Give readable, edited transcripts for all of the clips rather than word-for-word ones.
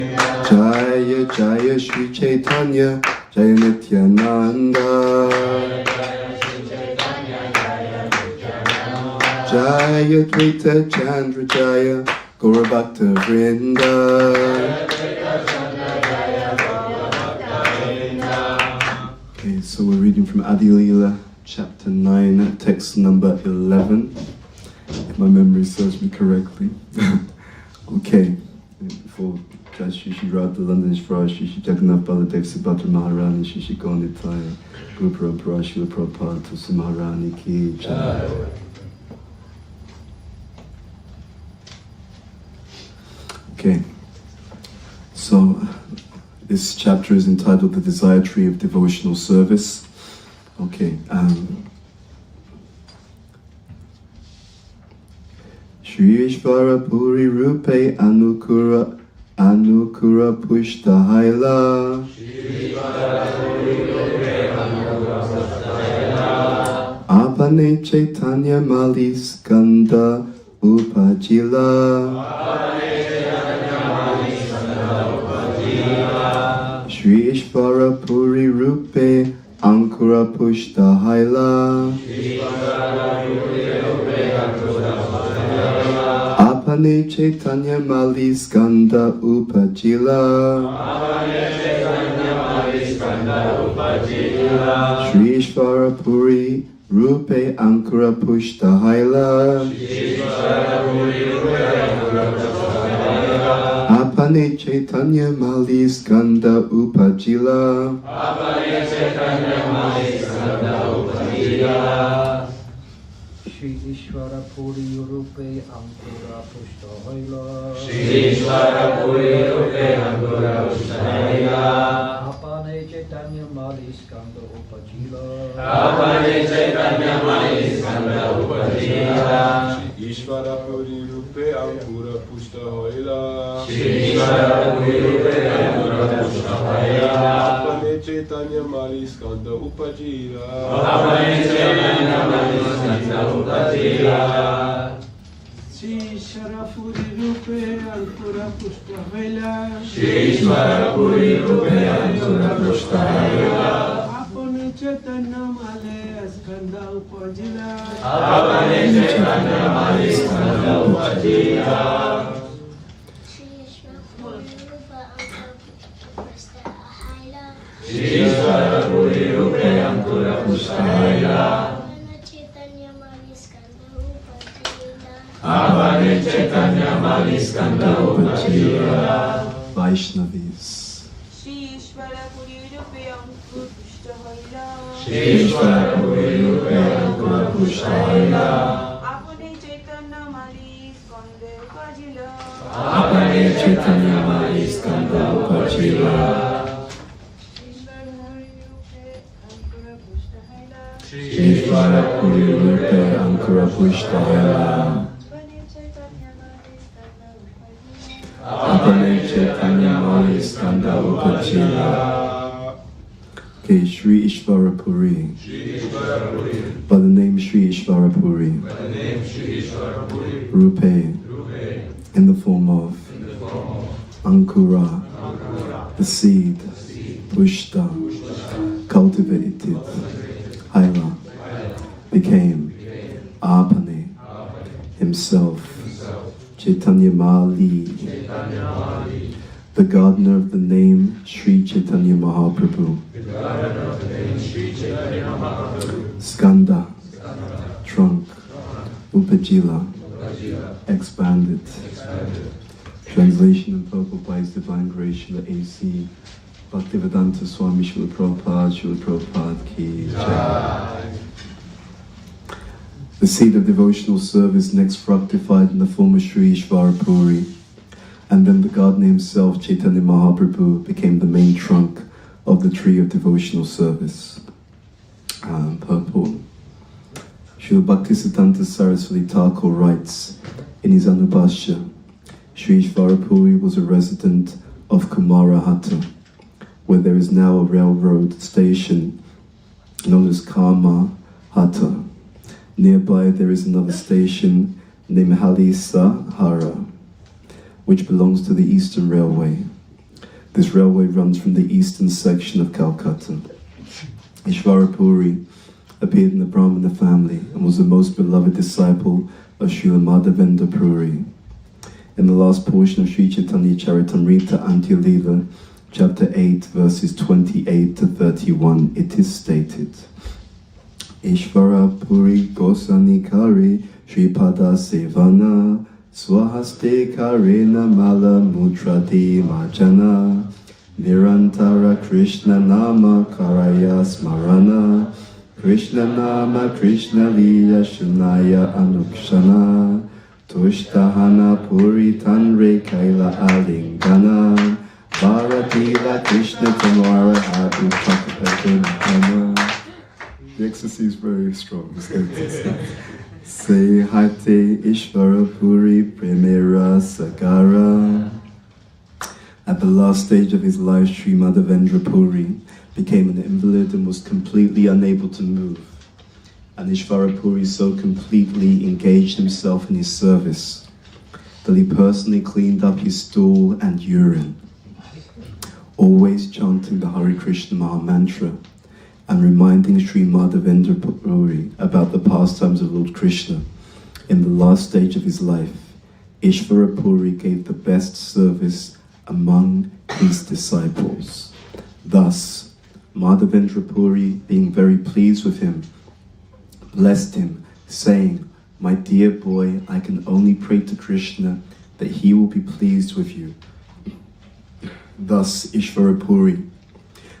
Jaya Jaya Shri Chaitanya Jaya Nityananda Jaya Dvaita Chandra Jaya Gaura Bhakta Vrinda. Okay, so we're reading from Adi Lila, chapter 9, text number 11, if my memory serves me correctly. Okay, before Shri Shri Radha London Shri Shri Jagannath Baladev Subhadra Maharani Shri Shri Gaunitaya Guru Parampara Srila Prabhupada Tulsi Maharani Ki Jai. Okay, so this chapter is entitled The Desire Tree of Devotional Service. Okay, Shri Ishvara Puri Rupe Anukura Pushta Haila Apane Chaitanya Mali Skanda Upajila Shri Ishvara Puri Rupe Ankura Pushta Haila Apane Chaitanya Mali Skanda Upajila Shri Ishvara Puri Rupe Ankura Pushta Haila Apane Chaitanya Mali Skanda Upajila Shri Ishvara Puri Rupe Ankura Pushta Haila Shri Ishvara Puri Rupe Ankura Pushta Haila Apane Chaitanya Mali Skanda Upajila Apane Chaitanya Mali Skanda Upajila Shri Ishvara Puri Rupe Ankura Pushta Haila Shri Ishvara Puri Rupe Ankura Pushta Haila Apane Chaitanya Mali Skanda Upajila Apane Chaitanya Mali Skanda Upajila Shri Ishvara Puri Rupe Ankura Pushta Haila Shri Ishvara Puri Rupe Ankura Pushta Haila Apane Chaitanya Mali Skanda Upajila Apane Chaitanya Mali Skanda Upajila Shri Ishvara Puri Rupe Ankura Pushta Haila Apane Chaitanya Mali Skanda Upajila. Vaishnavis. Shri Ishvara Puri Rupe Ankura Pushta Haila Shri Ishvara Puri Rupe Ankura Pushta Haila Apane Chaitanya Mali Skanda Upajila Apane Chaitanya Mali Skanda Upajila Shri Ishvara Puri Rupe Ankura Pushta Haila Apane Chaitanya Mali Skanda Upajila. Okay, Shri Ishvara Puri. By the name Shri Ishvara Puri. Rupe. In the form of Ankura. The seed. Pushta. Cultivated. Haila. Became. Apane. Himself. Chaitanya Mali, the gardener of the name Sri Chaitanya Mahaprabhu. Skanda, trunk. Upajila, expanded. Translation and purport by His Divine Grace Srila A.C. Bhaktivedanta Swami Srila Prabhupada Ki Jai. The seed of devotional service next fructified in the form of Shri Ishvara Puri, and then the gardener himself, Chaitanya Mahaprabhu, became the main trunk of the tree of devotional service. Purport. Srila Bhaktisiddhanta Saraswati Thakur writes in his Anubhashya, Shri Ishvara Puri was a resident of Kumarahata, where there is now a railroad station known as Karma-Hata. Nearby there is another station named Halisahara, which belongs to the Eastern Railway. This railway runs from the eastern section of Calcutta. Ishvarapuri appeared in the Brahmana family and was the most beloved disciple of Srila Madhavendra Puri. In the last portion of Sri Chaitanya Charitamrita Antya Lila, chapter 8, verses 28 to 31, it is stated, Ishvarapuri Gosanikari Sripada Sevana Swahaste Karena Mala Mutradi Majana Nirantara Krishna Nama Karaya Smarana Krishna Nama Krishna Lila Shunaya Anukshana Tushtahana Puri Tanre Kaila Alingana Bharatila Krishna Tamara Adu Pakapakana. The ecstasy is very strong. Say Hate Ishvara Puri Premera Sagara. At the last stage of his life, Sri Madhavendra Puri became an invalid and was completely unable to move. And Ishvara Puri so completely engaged himself in his service that he personally cleaned up his stool and urine, always chanting the Hare Krishna Maha Mantra and reminding Sri Madhavendra Puri about the pastimes of Lord Krishna. In the last stage of his life, Ishvara Puri gave the best service among his disciples. Thus, Madhavendra Puri, being very pleased with him, blessed him, saying, "My dear boy, I can only pray to Krishna that he will be pleased with you." Thus, Ishvara Puri,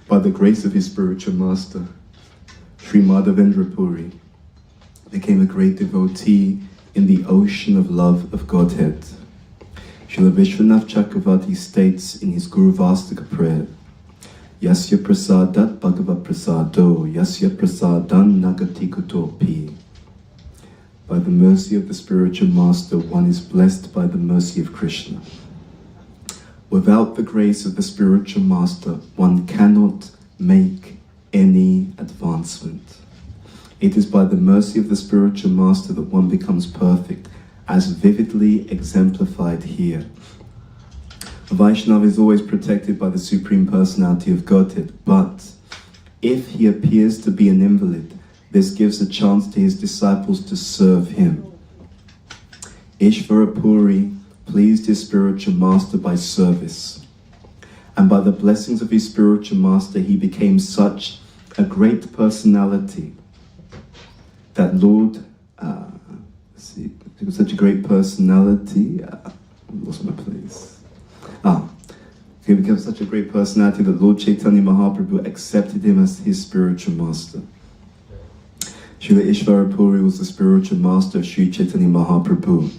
by the grace of his spiritual master, Sri Madhavendra Puri, became a great devotee in the ocean of love of Godhead. Srila Vishwanath Chakravarti states in his Guru Vastika prayer, Yasya prasadat bhagavat prasado, yasya prasadan nagati kutopi. By the mercy of the spiritual master, one is blessed by the mercy of Krishna. Without the grace of the spiritual master, one cannot make any advancement. It is by the mercy of the spiritual master that one becomes perfect, as vividly exemplified here. A Vaishnava is always protected by the Supreme Personality of Godhead, but if he appears to be an invalid, this gives a chance to his disciples to serve him. Ishvara Puri pleased his spiritual master by service, and by the blessings of his spiritual master, he became such a great personality that Lord, he was such a great personality, lost my place. He became such a great personality that Lord Chaitanya Mahaprabhu accepted him as his spiritual master. Srila Ishvara Puri was the spiritual master of Sri Chaitanya Mahaprabhu.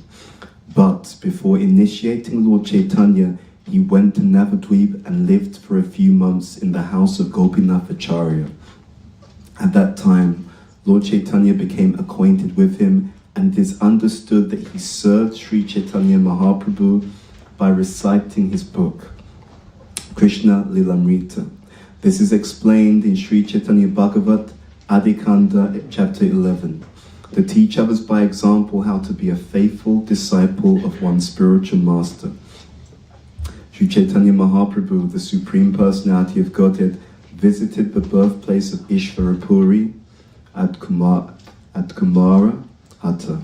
But before initiating Lord Chaitanya, he went to Navadvip and lived for a few months in the house of Gopinath Acharya. At that time, Lord Chaitanya became acquainted with him, and it is understood that he served Sri Chaitanya Mahaprabhu by reciting his book, Krishna Lilamrita. This is explained in Sri Chaitanya Bhagavat, Adikanda, chapter 11. To teach others by example how to be a faithful disciple of one's spiritual master. Sri Chaitanya Mahaprabhu, the Supreme Personality of Godhead, visited the birthplace of Ishvara Puri at Kumara Hatta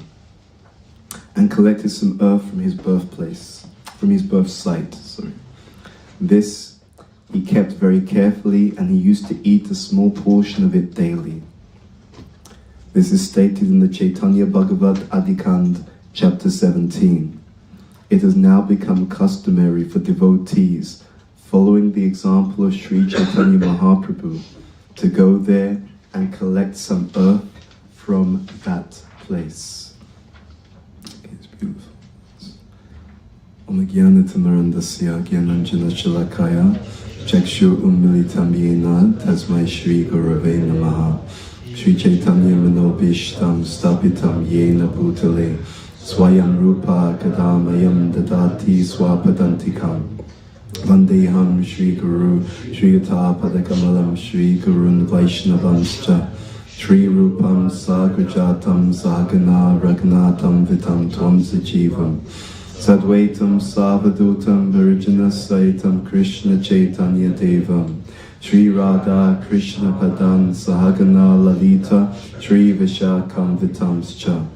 and collected some earth from his birth site. This he kept very carefully, and he used to eat a small portion of it daily. This is stated in the Chaitanya Bhagavat Adikand, chapter 17. It has now become customary for devotees, following the example of Sri Chaitanya Mahaprabhu, to go there and collect some earth from that place. It's beautiful. Om Jnana-Tamarandasya Jnananjana Shalakaya Chakshu Umilitam Yena Tasmai Shri Gurave Namaha Sri Chaitanya Manobishtam Stapitam Yena Bhutale Swayam Rupa Kadamayam Dadati Swapadantikam Vandeham Shri Guru Shri Yata Padakamalam Shri Gurun Vaishnavanscha Shri Rupam Sagrajatam Sagana Ragnatam Vitam Tvam Sajivam Sadvaitam Savadutam Virgina Saitam Krishna Chaitanya Devam Shri Radha Krishna Padan Sahagana Lalita Shri Vishakam Vitamscha.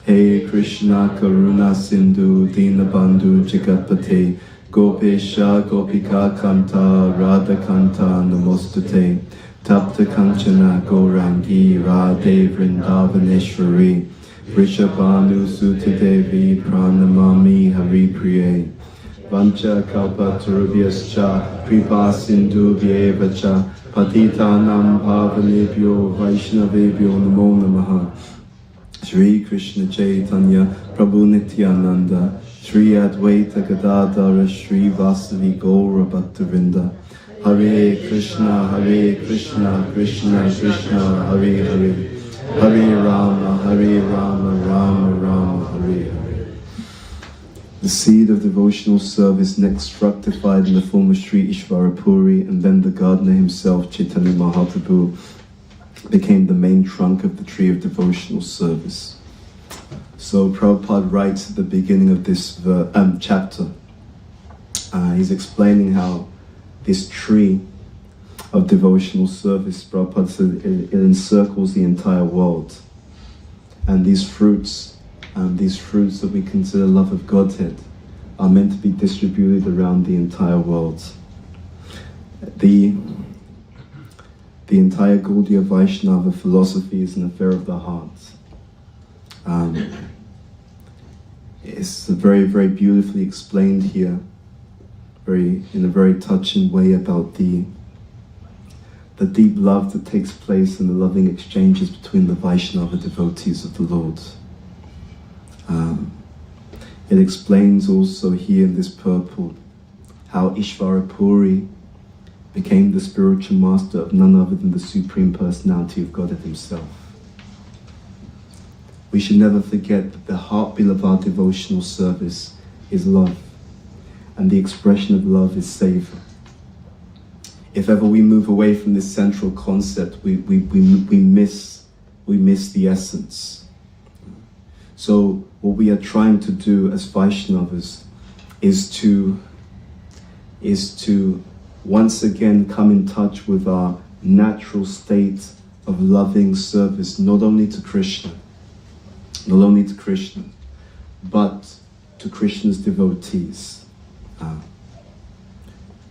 Hey Krishna Karuna Sindhu Dinabandhu Jagatpate Gopesha Gopika Kanta Radha Kanta Namostate Tapta Kanchana Gaurangi Radhe Vrindavaneshwari Vrishabhanu Sutadevi Pranamami Haripriye Vancha Kalpatarubhyascha Kripa Sindhubhyevacha Patitanam Pavanebhyo Vaishnavebhyo Namo Namaha. Shri Krishna Chaitanya Prabhu Nityananda Shri Advaita Gadadhara Shri Vasavi Gaura Bhaktavrinda. Hare Krishna Krishna Krishna Hare Hare Hare Rama Rama Rama Hare Hare. The seed of devotional service next fructified in the form of Sri Ishvarapuri, and then the gardener himself, Chaitanya Mahaprabhu, became the main trunk of the tree of devotional service. So Prabhupada writes at the beginning of this chapter, he's explaining how this tree of devotional service, Prabhupada said, it encircles the entire world. And these fruits that we consider love of Godhead, are meant to be distributed around the entire world. The entire Gaudiya Vaishnava philosophy is an affair of the heart. It's very, very beautifully explained here, in a very touching way, about the deep love that takes place in the loving exchanges between the Vaishnava devotees of the Lord. It explains also here in this purport how Ishvarapuri became the spiritual master of none other than the Supreme Personality of Godhead himself. We should never forget that the heartbeat of our devotional service is love, and the expression of love is savor. If ever we move away from this central concept, we miss the essence. So what we are trying to do as Vaishnavas is to once again come in touch with our natural state of loving service, not only to Krishna, but to Krishna's devotees.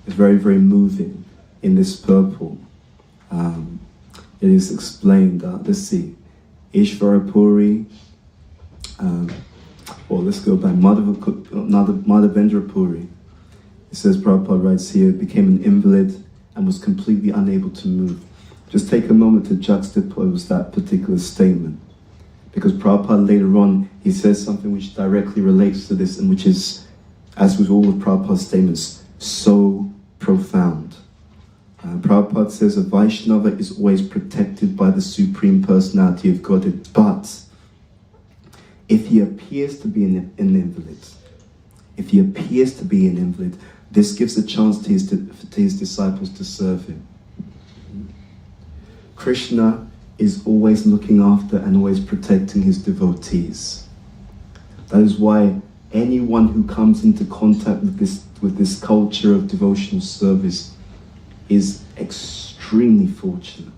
It's very, very moving in this purport. It is explained, let's see, Ishvarapuri, let's go by Madhavendra Puri. It says, Prabhupada writes here, became an invalid and was completely unable to move. Just take a moment to juxtapose that particular statement, because Prabhupada later on, he says something which directly relates to this, and which is, as with all of Prabhupada's statements, so profound. Prabhupada says a Vaishnava is always protected by the Supreme Personality of Godhead, but if he appears to be an invalid, this gives a chance to his disciples to serve him. Krishna is always looking after and always protecting his devotees. That is why anyone who comes into contact with this culture of devotional service is extremely fortunate.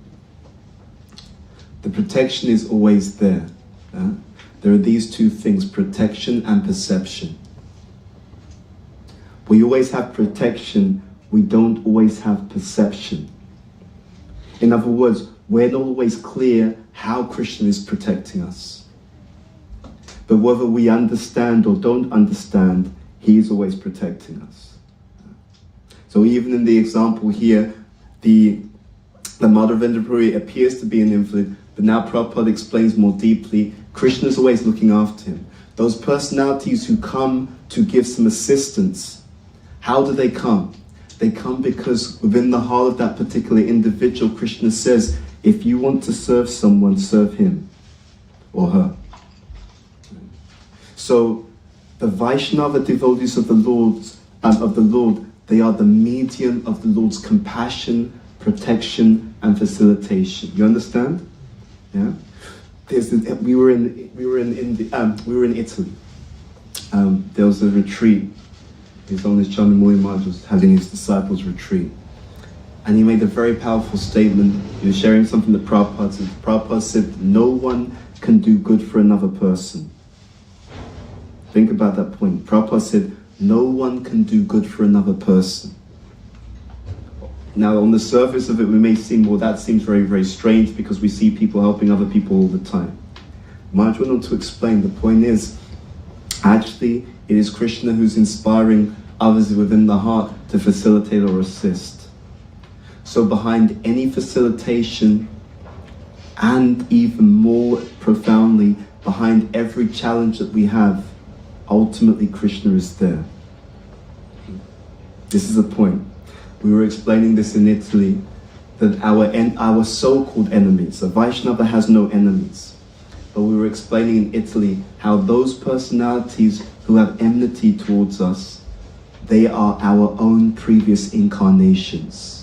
The protection is always there. There are these two things, protection and perception. We always have protection, we don't always have perception. In other words, we're not always clear how Krishna is protecting us. But whether we understand or don't understand, he is always protecting us. So even in the example here, the Madhavendra Puri appears to be an invalid, but now Prabhupada explains more deeply, Krishna is always looking after him. Those personalities who come to give some assistance, how do they come? They come because within the heart of that particular individual, Krishna says, if you want to serve someone, serve him or her. So the Vaishnava devotees of the Lord, they are the medium of the Lord's compassion, protection, and facilitation. You understand? Yeah. We were in Italy, there was a retreat. His Holiness Chandamuli Maharaj was having his disciples retreat. And he made a very powerful statement. He was sharing something that Prabhupada said. Prabhupada said, no one can do good for another person. Think about that point. Prabhupada said, no one can do good for another person. Now, on the surface of it, we may seem, well, that seems very, very strange because we see people helping other people all the time. Maharaj went on to explain, the point is, actually, it is Krishna who's inspiring others within the heart to facilitate or assist. So behind any facilitation, and even more profoundly, behind every challenge that we have, ultimately Krishna is there. This is a point. We were explaining this in Italy, that our so-called enemies, a Vaishnava has no enemies. But we were explaining in Italy how those personalities who have enmity towards us, they are our own previous incarnations.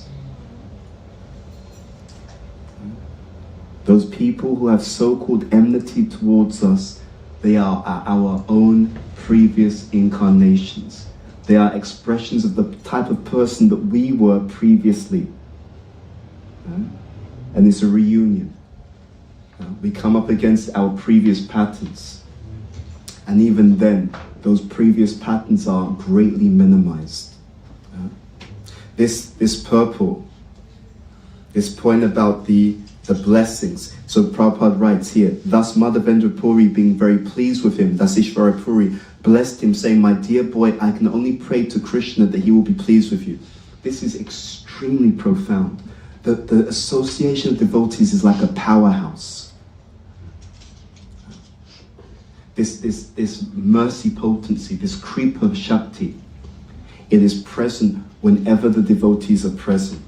Those people who have so-called enmity towards us, they are our own previous incarnations. They are expressions of the type of person that we were previously. And it's a reunion. We come up against our previous patterns. And even then, those previous patterns are greatly minimized. This purport, this point about the blessings. So Prabhupada writes here, thus Madhavendra Puri, being very pleased with him, thus Ishvara Puri, blessed him, saying, my dear boy, I can only pray to Krishna that he will be pleased with you. This is extremely profound. The association of devotees is like a powerhouse. This mercy potency, this kripa shakti, it is present whenever the devotees are present.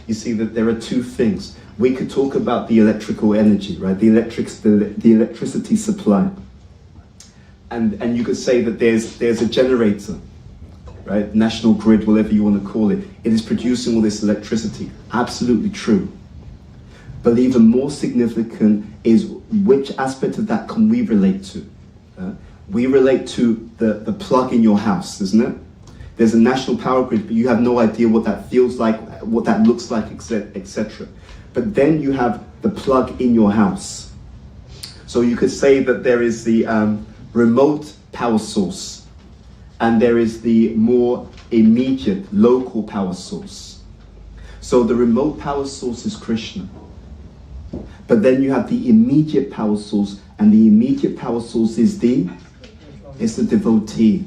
You see that there are two things. We could talk about the electrical energy, right? The electricity supply. And you could say that there's a generator, right? National grid, whatever you want to call it. It is producing all this electricity. Absolutely true. But even more significant is which aspect of that can we relate to? We relate to the plug in your house, isn't it? There's a national power grid, but you have no idea what that feels like, what that looks like, etc. But then you have the plug in your house. So you could say that there is the remote power source, and there is the more immediate local power source. So the remote power source is Krishna. But then you have the immediate power source, and the immediate power source is the devotee.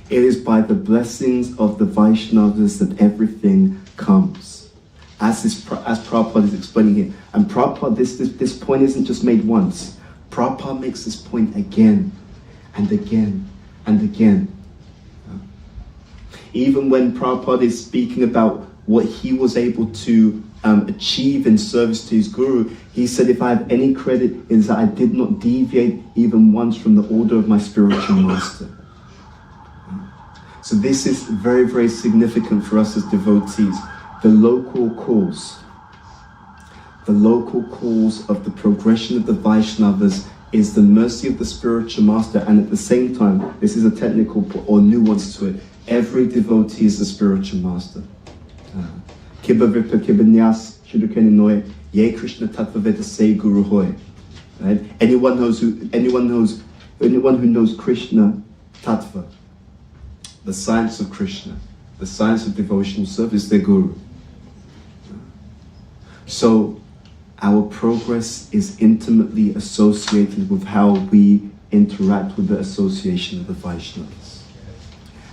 It is by the blessings of the Vaishnavas that everything comes. As Prabhupada is explaining here. And Prabhupada, this point isn't just made once. Prabhupada makes this point again and again and again. Even when Prabhupada is speaking about what he was able to achieve in service to his guru, he said, if I have any credit, it is that I did not deviate even once from the order of my spiritual master. So this is very, very significant for us as devotees. The local cause of the progression of the Vaishnavas is the mercy of the spiritual master, and at the same time, this is a technical or nuance to it, every devotee is the spiritual master. Ye Krishna Tattva Veda Se Guru Hoy. Right? Anyone who knows Krishna Tattva, the science of Krishna, the science of devotional service, their guru. So our progress is intimately associated with how we interact with the association of the Vaishnavas.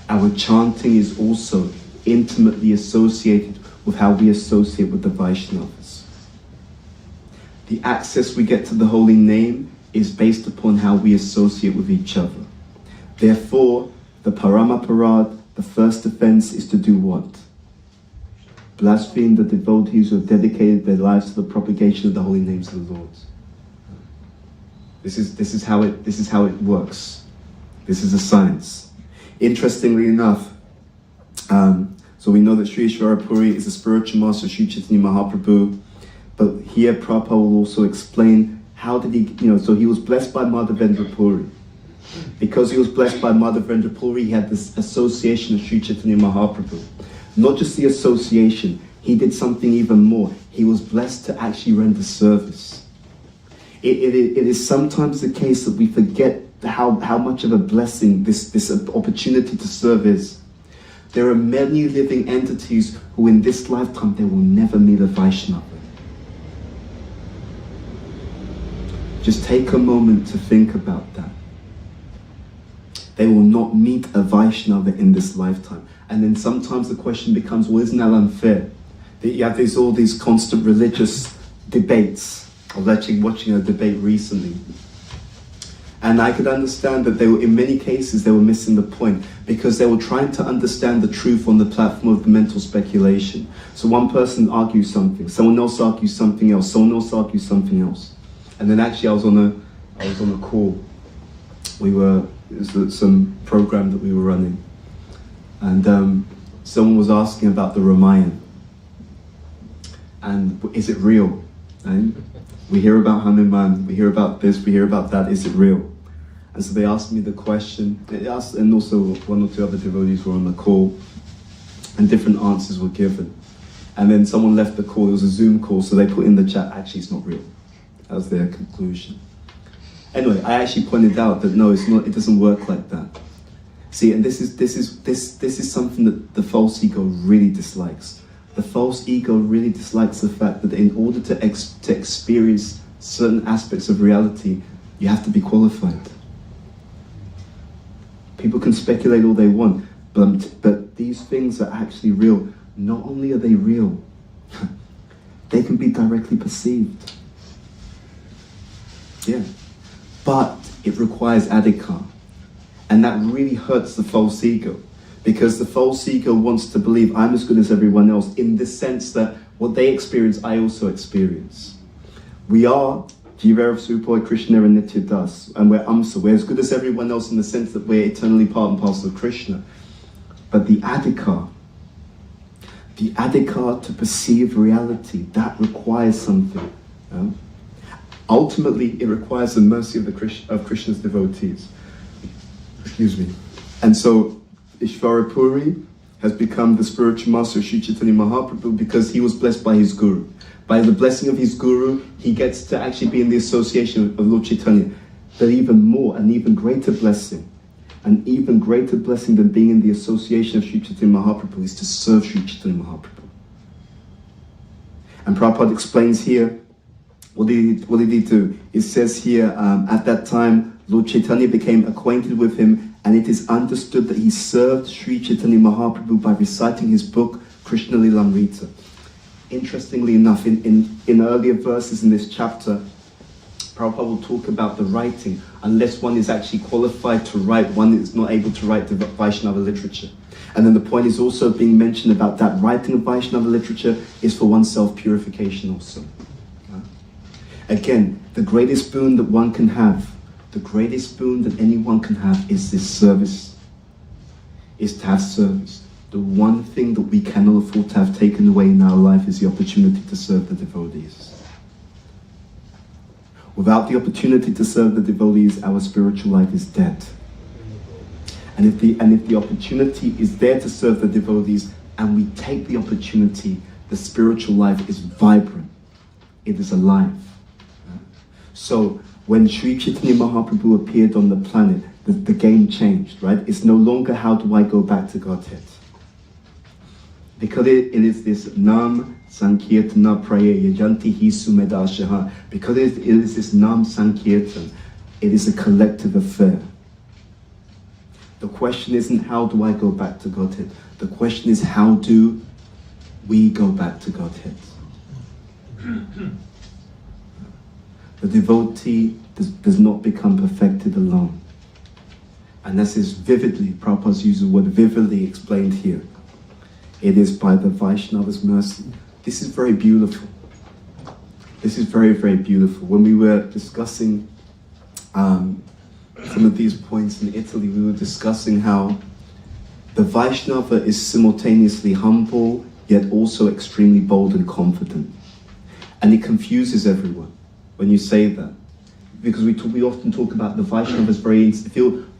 Our chanting is also intimately associated with how we associate with the Vaishnavas. The access we get to the holy name is based upon how we associate with each other. Therefore, the Paramaparad, the first offense, is to do what? Blaspheme the devotees who have dedicated their lives to the propagation of the holy names of the Lord. This is how it works. This is a science. Interestingly enough, so we know that Sri Ishvara Puri is the spiritual master of Sri Chaitanya Mahaprabhu, but here Prabhupada will also explain how did he, so he was blessed by Madhavendra Puri. Because he was blessed by Madhavendra Puri, he had this association of Sri Chaitanya Mahaprabhu. Not just the association, he did something even more. He was blessed to actually render service. It is sometimes the case that we forget how much of a blessing this opportunity to serve is. There are many living entities who in this lifetime they will never meet a Vaishnava. Just take a moment to think about that. They will not meet a Vaishnava in this lifetime. And then sometimes the question becomes, well, isn't that unfair? That you have all these constant religious debates. I was actually watching a debate recently. And I could understand that they were, in many cases, they were missing the point because they were trying to understand the truth on the platform of the mental speculation. So one person argues something, someone else argues something else, someone else argues something else. And then actually I was on a call. It was some program that we were running. And someone was asking about the Ramayana. And is it real? Right? We hear about Hanuman, we hear about this, we hear about that, is it real? And so they asked me the question, and also one or two other devotees were on the call, and different answers were given. And then someone left the call, it was a Zoom call, so they put in the chat, actually it's not real. That was their conclusion. Anyway, I actually pointed out that no, it's not. It doesn't work like that. See, and this is something that the false ego really dislikes. The false ego really dislikes the fact that in order to experience certain aspects of reality, you have to be qualified. People can speculate all they want, but these things are actually real. Not only are they real, they can be directly perceived. Yeah. But it requires adhikar. And that really hurts the false ego. Because the false ego wants to believe I'm as good as everyone else in the sense that what they experience, I also experience. We are Jivera Supoi Krishna and Nitya Das, and we're Amsa. We're as good as everyone else in the sense that we're eternally part and parcel of Krishna. But the adhikar to perceive reality, that requires something. Ultimately, it requires the mercy of Krishna's devotees. Excuse me. And so, Ishvara Puri has become the spiritual master of Sri Chaitanya Mahaprabhu because he was blessed by his guru. By the blessing of his guru, he gets to actually be in the association of Lord Chaitanya. But even more, an even greater blessing than being in the association of Sri Chaitanya Mahaprabhu is to serve Sri Chaitanya Mahaprabhu. And Prabhupada explains here, what did he do? It says here, at that time, Lord Chaitanya became acquainted with him, and it is understood that he served Sri Chaitanya Mahaprabhu by reciting his book, Krishna Lilamrita. Interestingly enough, in earlier verses in this chapter, Prabhupada will talk about the writing. Unless one is actually qualified to write, one is not able to write the Vaishnava literature. And then the point is also being mentioned about that writing of Vaishnava literature is for one's self-purification also. Again, the greatest boon that one can have, the greatest boon that anyone can have is this service, is to have service. The one thing that we cannot afford to have taken away in our life is the opportunity to serve the devotees. Without the opportunity to serve the devotees, our spiritual life is dead. And if the opportunity is there to serve the devotees, and we take the opportunity, the spiritual life is vibrant. It is alive. So when Sri Chaitanya Mahaprabhu appeared on the planet, the game changed, right? It's no longer how do I go back to Godhead. Because it is this Nam Sankirtana Praya Yajanti Hisu Medashaha. Because it is this Nam Sankirtan, it is a collective affair. The question isn't how do I go back to Godhead? The question is how do we go back to Godhead? The devotee does not become perfected alone. And this is vividly, Prabhupada's use of the word vividly explained here. It is by the Vaishnava's mercy. This is very beautiful. This is very, very beautiful. When we were discussing some of these points in Italy, we were discussing how the Vaishnava is simultaneously humble, yet also extremely bold and confident. And it confuses everyone when you say that. because we often talk about the Vaishnava as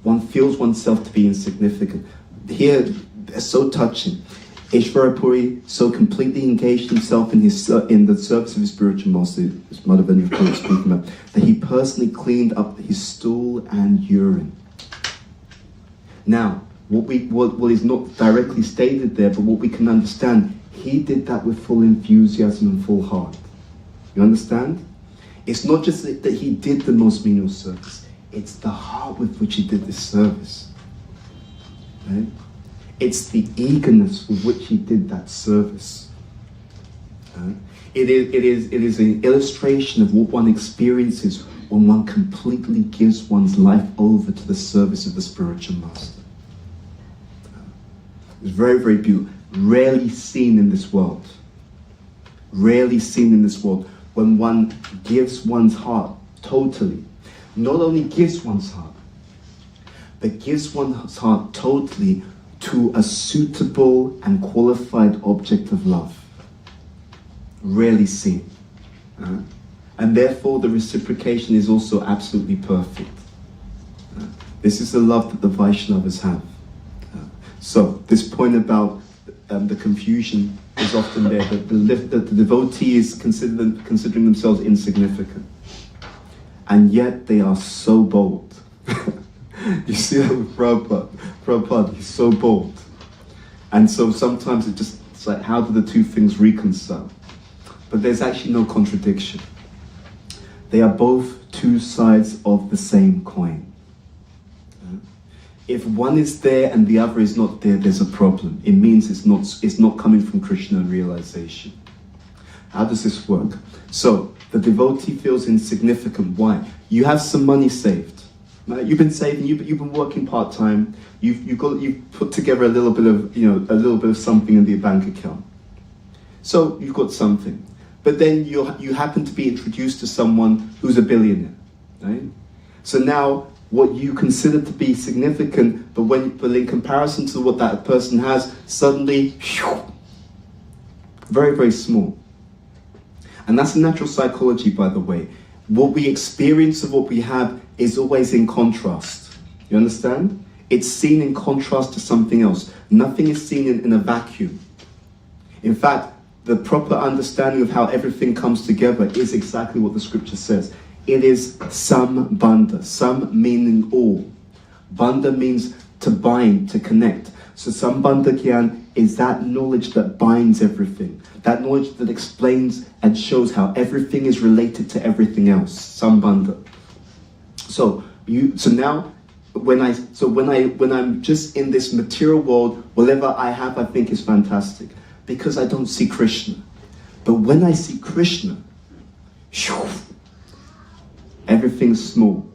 one feels oneself to be insignificant. Here, they're so touching. Ishvara Puri so completely engaged himself in the service of his spiritual master, as Mother Vendra was speaking about, that he personally cleaned up his stool and urine. Now, what is not directly stated there, but what we can understand, he did that with full enthusiasm and full heart. You understand? It's not just that he did the most menial service, it's the heart with which he did this service. Right? It's the eagerness with which he did that service. It is an illustration of what one experiences when one completely gives one's life over to the service of the spiritual master. It's very, very beautiful. Rarely seen in this world. Rarely seen in this world. When one gives one's heart totally. Not only gives one's heart, but gives one's heart totally to a suitable and qualified object of love. Rarely seen. And therefore the reciprocation is also absolutely perfect. This is the love that the Vaishnavas have. So this point about the confusion is often there, that the devotee is considering themselves insignificant. And yet they are so bold. You see that with Prabhupada. Prabhupada, he's so bold. And so sometimes it's like, how do the two things reconcile? But there's actually no contradiction. They are both two sides of the same coin. If one is there and the other is not there, there's a problem. It means it's not coming from Krishna realization. How does this work? So the devotee feels insignificant. Why? You have some money saved. Right? You've been saving. You've been working part time. You've put together a little bit of something in the bank account. So you've got something. But then you happen to be introduced to someone who's a billionaire, right? So now what you consider to be significant, but in comparison to what that person has, suddenly, very, very small. And that's natural psychology, by the way. What we experience of what we have is always in contrast. You understand? It's seen in contrast to something else. Nothing is seen in a vacuum. In fact, the proper understanding of how everything comes together is exactly what the scripture says. It is sambandha, sam meaning all. Bandha means to bind, to connect. So sambandha gyan is that knowledge that binds everything. That knowledge that explains and shows how everything is related to everything else. Sambandha. So now when I'm just in this material world, whatever I have I think is fantastic. Because I don't see Krishna. But when I see Krishna, everything's small.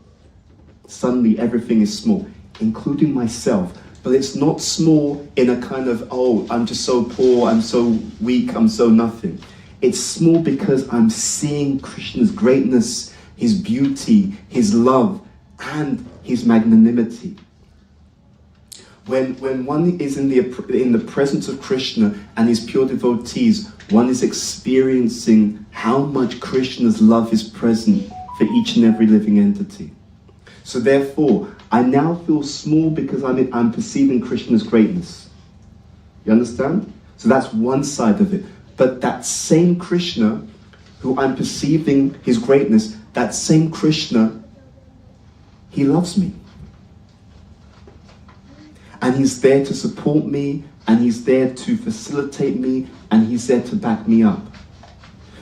Suddenly everything is small, including myself. But it's not small in a kind of, oh, I'm just so poor, I'm so weak, I'm so nothing. It's small because I'm seeing Krishna's greatness, his beauty, his love, and his magnanimity. When one is in the presence of Krishna and his pure devotees, one is experiencing how much Krishna's love is present for each and every living entity. So therefore, I now feel small because I'm perceiving Krishna's greatness. You understand? So that's one side of it. But that same Krishna, who I'm perceiving his greatness, that same Krishna, he loves me. And he's there to support me, and he's there to facilitate me, and he's there to back me up.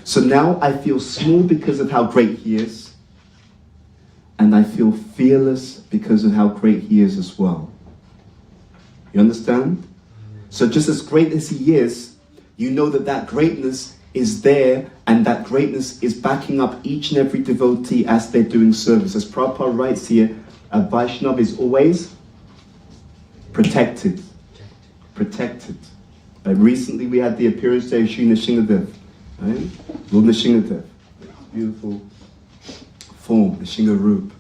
So now I feel small because of how great he is, and I feel fearless because of how great he is as well. You understand? So just as great as he is, you know that greatness is there, and that greatness is backing up each and every devotee as they're doing service. As Prabhupada writes here, a Vaishnava is always protected. Recently we had the appearance day of Sri Nishingadev, right? Lord Nishingadev, beautiful form, Nishinga Roop.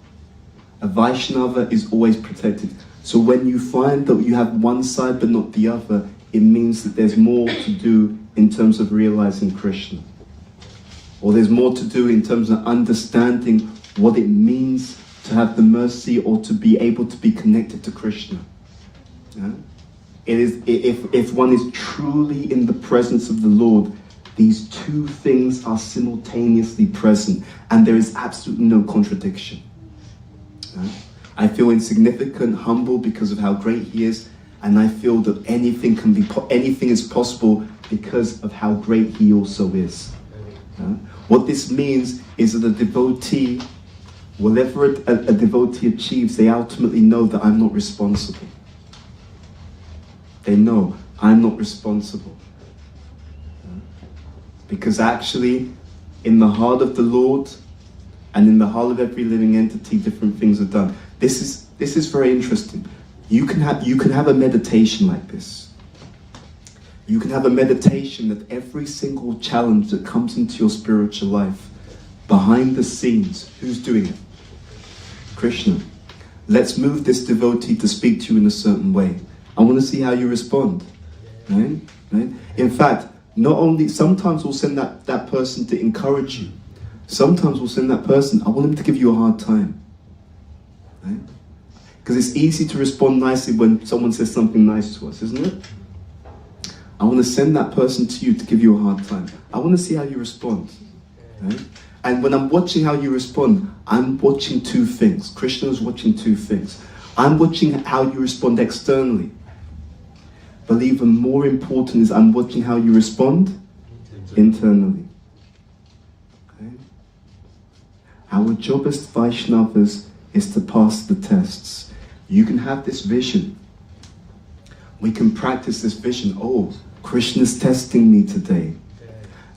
A Vaishnava is always protected. So when you find that you have one side but not the other, it means that there's more to do in terms of realizing Krishna. Or there's more to do in terms of understanding what it means to have the mercy or to be able to be connected to Krishna. Yeah? It is, if one is truly in the presence of the Lord, these two things are simultaneously present and there is absolutely no contradiction. Yeah? I feel insignificant, humble because of how great He is, and I feel that anything is possible because of how great He also is. Yeah? What this means is that a devotee, whatever a devotee achieves, they ultimately know that I'm not responsible. They know I'm not responsible. Because actually, in the heart of the Lord and in the heart of every living entity, different things are done. This is very interesting. You can have a meditation like this. You can have a meditation that every single challenge that comes into your spiritual life, behind the scenes, who's doing it? Krishna. Let's move this devotee to speak to you in a certain way. I want to see how you respond. Right? In fact, not only, sometimes we'll send that person to encourage you. Sometimes we'll send that person, I want him to give you a hard time. Right? Because it's easy to respond nicely when someone says something nice to us, isn't it? I want to send that person to you to give you a hard time. I want to see how you respond. Right? And when I'm watching how you respond, I'm watching two things. Krishna is watching two things. I'm watching how you respond externally. But even more important is I'm watching how you respond internally. Okay? Our job as Vaishnavas is to pass the tests. You can have this vision. We can practice this vision. Oh, Krishna's testing me today.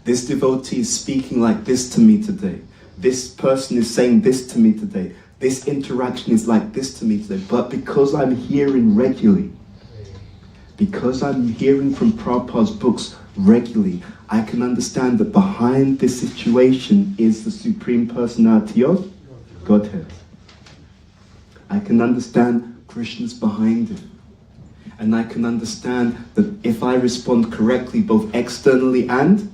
This devotee is speaking like this to me today. This person is saying this to me today. This interaction is like this to me today. But because I'm hearing regularly, because I'm hearing from Prabhupada's books regularly, I can understand that behind this situation is the Supreme Personality of Godhead. I can understand Krishna's behind it. And I can understand that if I respond correctly, both externally and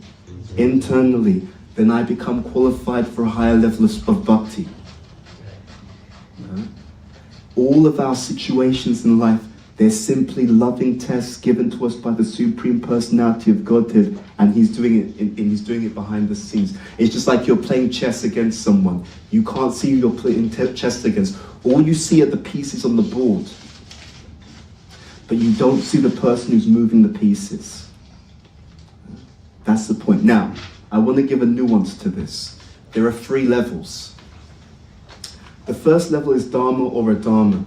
internally, then I become qualified for a higher level of bhakti. All of our situations in life, they're simply loving tests given to us by the Supreme Personality of Godhead, and He's doing it behind the scenes. It's just like you're playing chess against someone. You can't see who you're playing chess against. All you see are the pieces on the board, but you don't see the person who's moving the pieces. That's the point. Now, I want to give a nuance to this. There are 3 levels. The first level is Dharma or Adharma.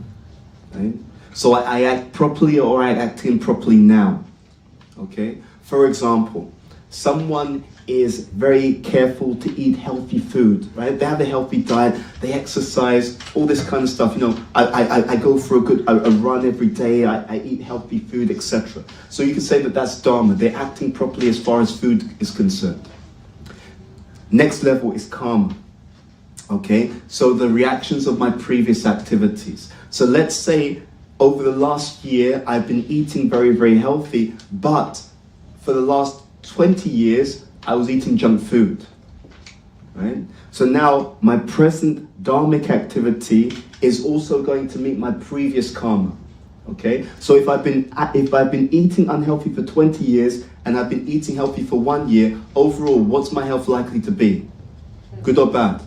Right? So I act properly or I act improperly now. Okay? For example, someone is very careful to eat healthy food, right? They have a healthy diet, they exercise, all this kind of stuff. You know, I go for a run every day, I eat healthy food, etc. So you can say that that's Dharma. They're acting properly as far as food is concerned. Next level is karma. Okay? So the reactions of my previous activities. So let's say over the last year, I've been eating very, very healthy, but for the last 20 years, I was eating junk food, right? So now my present dharmic activity is also going to meet my previous karma, okay? So if I've been eating unhealthy for 20 years and I've been eating healthy for 1 year, overall, what's my health likely to be? Good or bad?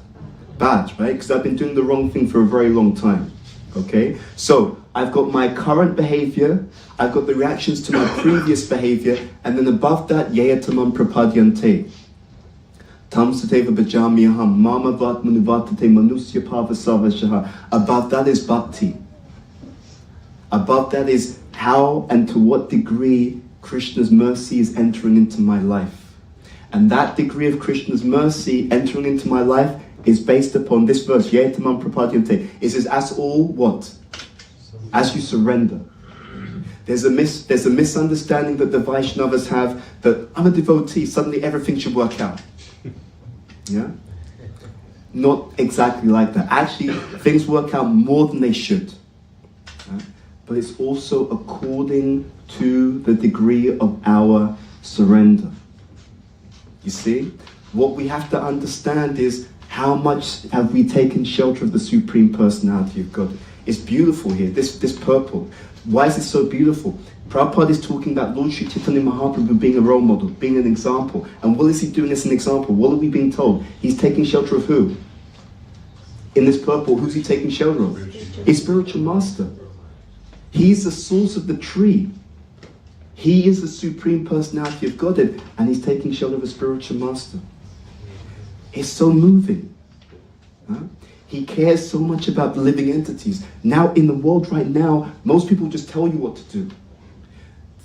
Bad, right? Because I've been doing the wrong thing for a very long time, okay? So I've got my current behavior, I've got the reactions to my previous behavior, and then above that, yeyatamam prapadyante. Tam sateva bhajamyaham mama vat manuvatate manusya pavasavashaha. Above that is bhakti. Above that is how and to what degree Krishna's mercy is entering into my life. And that degree of Krishna's mercy entering into my life is based upon this verse, yeyatamam prapadyante. It says, as all what? As you surrender. There's a misunderstanding that the Vaishnavas have that I'm a devotee, suddenly everything should work out. Yeah? Not exactly like that. Actually, things work out more than they should. But it's also according to the degree of our surrender. You see? What we have to understand is How much have we taken shelter of the Supreme Personality of God? It's beautiful here, this purple. Why is it so beautiful? Prabhupada is talking about Lord Sri Chaitanya Mahaprabhu being a role model, being an example. And what is he doing as an example? What are we being told? He's taking shelter of who? In this purple, who's he taking shelter of? His spiritual master. He's the source of the tree. He is the Supreme Personality of Godhead, and he's taking shelter of a spiritual master. It's so moving. Huh? He cares so much about the living entities. Now, in the world right now, most people just tell you what to do.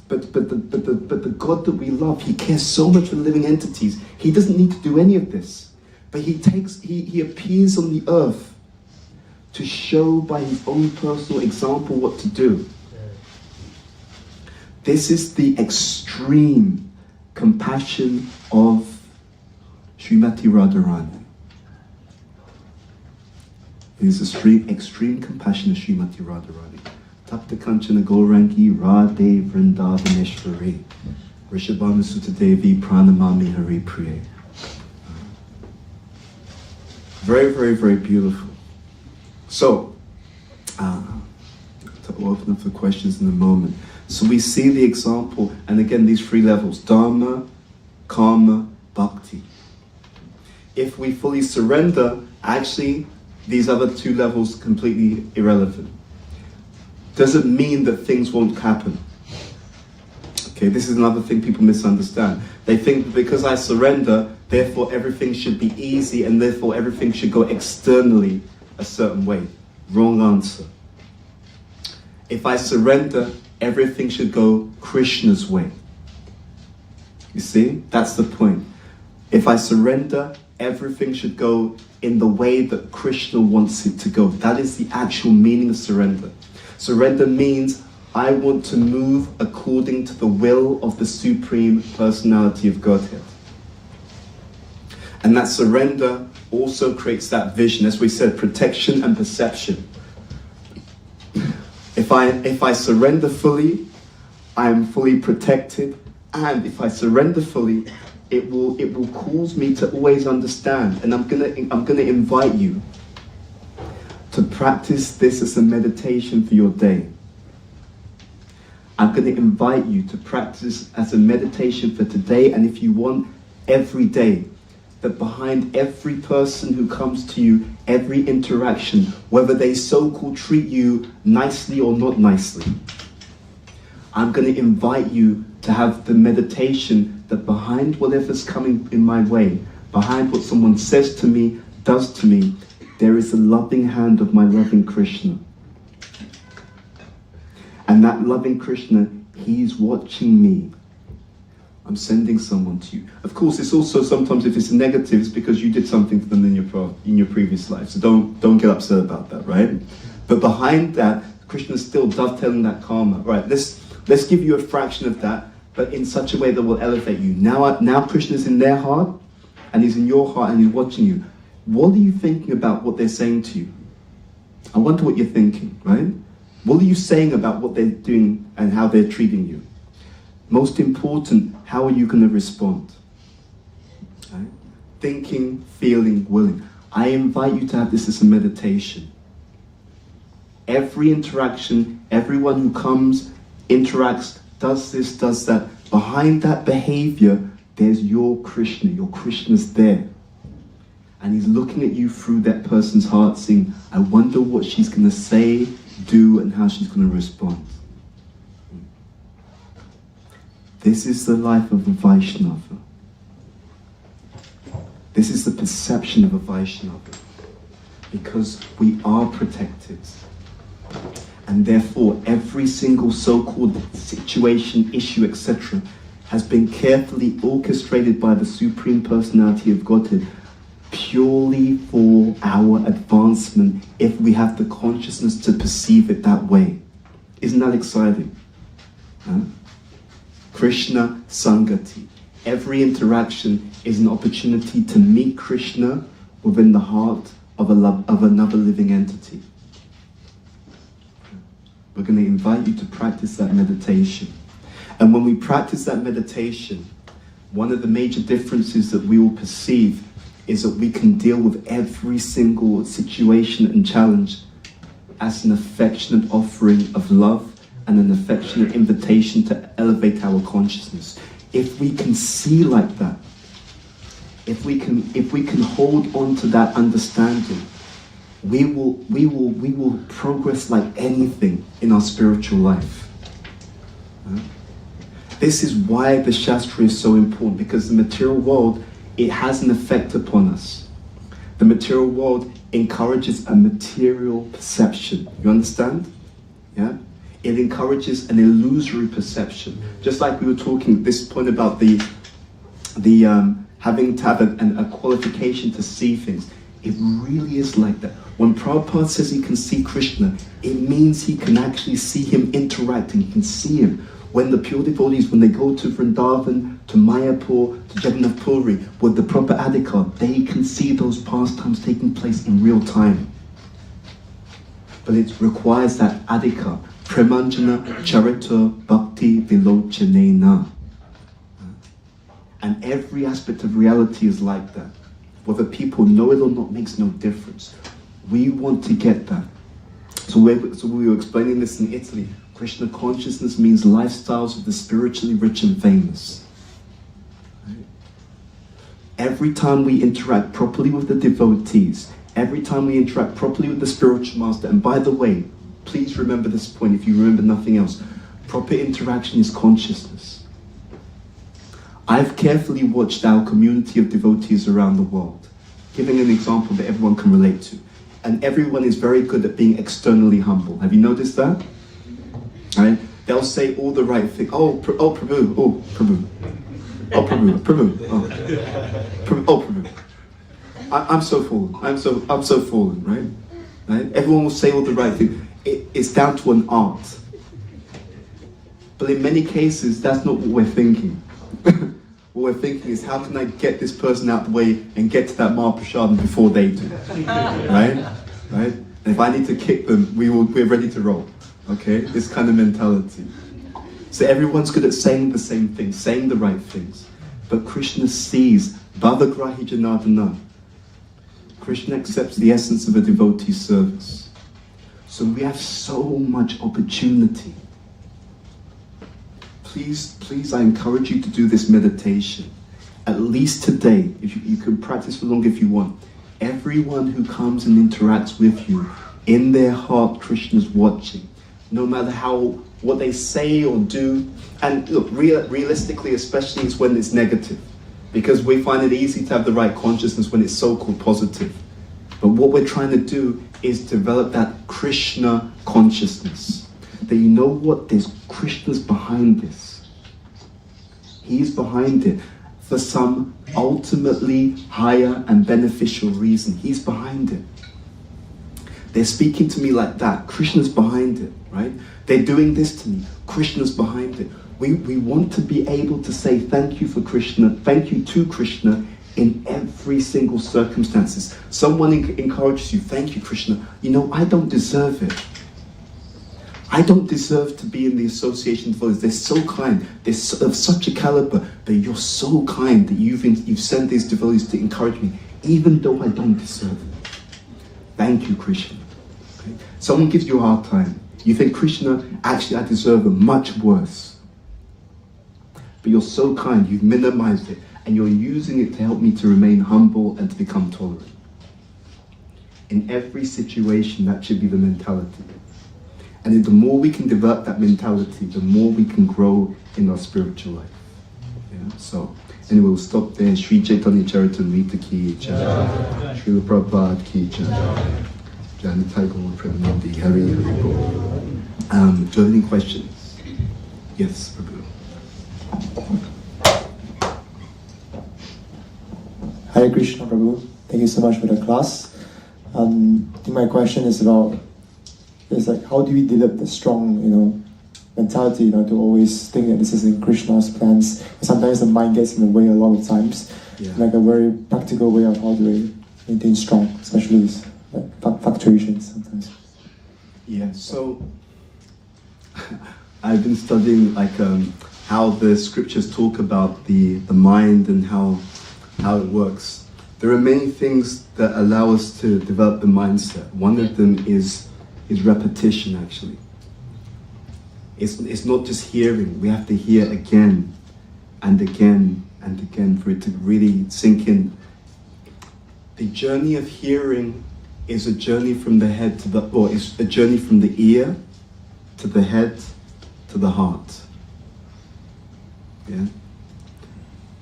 But the God that we love, he cares so much for the living entities. He doesn't need to do any of this. But he appears on the earth to show by his own personal example what to do. This is the extreme compassion of Srimati Radharani. It is the extreme compassion of Srimati Radharani. Tapta Kanchana Gaurangi Radhe Vrindavaneshwari Rishabhanu Sutta Devi Pranamami Hari Priye. Very, very, very beautiful. So, to open up for questions in a moment. So we see the example, and again, these 3 levels, Dharma, Karma, Bhakti. If we fully surrender, actually, these other 2 levels completely irrelevant. Doesn't mean that things won't happen. Okay, this is another thing people misunderstand. They think that because I surrender, therefore everything should be easy, and therefore everything should go externally a certain way. Wrong answer. If I surrender, everything should go Krishna's way. You see? That's the point. If I surrender, everything should go in the way that Krishna wants it to go. That is the actual meaning of surrender. Surrender means I want to move according to the will of the Supreme Personality of Godhead. And that surrender also creates that vision, as we said, protection and perception. If I surrender fully, I am fully protected, and if I surrender fully, it will cause me to always understand. And I'm gonna invite you to practice this as a meditation for your day. I'm going to invite you to practice as a meditation for today, and if you want, every day. That behind every person who comes to you, every interaction, whether they so-called treat you nicely or not nicely, I'm going to invite you to have the meditation that behind whatever's coming in my way, behind what someone says to me, does to me, there is a loving hand of my loving Krishna. And that loving Krishna, he's watching me. I'm sending someone to you. Of course, it's also sometimes if it's negative, it's because you did something to them in your previous life. So don't get upset about that, right? But behind that, Krishna's still dovetailing that karma. Right, let's give you a fraction of that, but in such a way that will elevate you. Now Krishna's in their heart, and he's in your heart, and he's watching you. What are you thinking about what they're saying to you? I wonder what you're thinking, right? What are you saying about what they're doing and how they're treating you? Most important, how are you going to respond? Right? Thinking, feeling, willing. I invite you to have this as a meditation. Every interaction, everyone who comes, interacts, does this, does that. Behind that behavior, there's your Krishna. Your Krishna's there. And he's looking at you through that person's heart, saying, I wonder what she's going to say, do, and how she's going to respond. This is the life of a Vaishnava. This is the perception of a Vaishnava. Because we are protected. And therefore, every single so-called situation, issue, etc. has been carefully orchestrated by the Supreme Personality of Godhead purely for our advancement if we have the consciousness to perceive it that way. Isn't that exciting? Huh? Krishna Sangati. Every interaction is an opportunity to meet Krishna within the heart of another living entity. We're going to invite you to practice that meditation. And when we practice that meditation, one of the major differences that we will perceive is that we can deal with every single situation and challenge as an affectionate offering of love and an affectionate invitation to elevate our consciousness. If we can see like that, if we can hold on to that understanding, we will progress like anything in our spiritual life. This is why the Shastra is so important, because the material world, it has an effect upon us. The material world encourages a material perception. You understand? Yeah? It encourages an illusory perception. Just like we were talking at this point about the having to have a qualification to see things. It really is like that. When Prabhupada says he can see Krishna, it means he can actually see him interacting. He can see him. When the pure devotees, when they go to Vrindavan, to Mayapur, to Jagannath Puri, with the proper adhikar, they can see those pastimes taking place in real time. But it requires that adhikar. Premanjana charita bhakti vilochanena. And every aspect of reality is like that. Whether people know it or not makes no difference. We want to get that. So we were explaining this in Italy. Krishna consciousness means lifestyles of the spiritually rich and famous. Right? Every time we interact properly with the devotees, every time we interact properly with the spiritual master, and by the way, please remember this point if you remember nothing else, proper interaction is consciousness. I've carefully watched our community of devotees around the world, giving an example that everyone can relate to. And everyone is very good at being externally humble. Have you noticed that? Right? They'll say all the right things. Oh, Prabhu. Oh, Prabhu. Oh, Prabhu. Prabhu. Oh, Prabhu. I'm so fallen. I'm so fallen. Right? Everyone will say all the right things. It's down to an art. But in many cases, that's not what we're thinking. What we're thinking is, how can I get this person out the way and get to that Mahaprasad before they do? Right? And if I need to kick them, we're ready to roll. Okay? This kind of mentality. So everyone's good at saying the same things, saying the right things. But Krishna sees Bhavagrahi Janardana. Krishna accepts the essence of a devotee's service. So we have so much opportunity. Please, I encourage you to do this meditation. At least today, if you can practice for long if you want. Everyone who comes and interacts with you, in their heart, Krishna's watching. No matter what they say or do. And look, realistically, especially it's when it's negative. Because we find it easy to have the right consciousness when it's so-called positive. But what we're trying to do is develop that Krishna consciousness. That you know what, there's Krishna's behind this. He's behind it for some ultimately higher and beneficial reason. He's behind it. They're speaking to me like that. Krishna's behind it, right? They're doing this to me. Krishna's behind it. We want to be able to say thank you for Krishna, thank you to Krishna in every single circumstances. Someone encourages you, thank you, Krishna. You know, I don't deserve it. I don't deserve to be in the association of devotees. They're so kind. They're of such a caliber. But you're so kind that you've sent these devotees to encourage me, even though I don't deserve it. Thank you, Krishna. Okay? Someone gives you a hard time. You think, Krishna, actually I deserve it much worse. But you're so kind. You've minimized it. And you're using it to help me to remain humble and to become tolerant. In every situation, that should be the mentality. And the more we can develop that mentality, the more we can grow in our spiritual life. Yeah? So, anyway, we'll stop there. Sri Chaitanya Charitamrita ki jai. Srila Prabhupada ki jai. Janitai Gaur Premanandi Hari Hari Bol. Do you have any questions? Yes, Prabhu. Hare Krishna, Prabhu. Thank you so much for the class. I think my question is about, how do we develop the strong, mentality, to always think that this is in Krishna's plans? Sometimes the mind gets in the way a lot of times. Yeah. Like a very practical way of how do we maintain strong, especially fluctuations sometimes. Yeah, so I've been studying how the scriptures talk about the mind and how it works. There are many things that allow us to develop the mindset. One of them is repetition, actually. It's not just hearing. We have to hear again and again and again for it to really sink in. The journey of hearing is a journey from the head to the, or is a journey from the ear to the head to the heart. Yeah.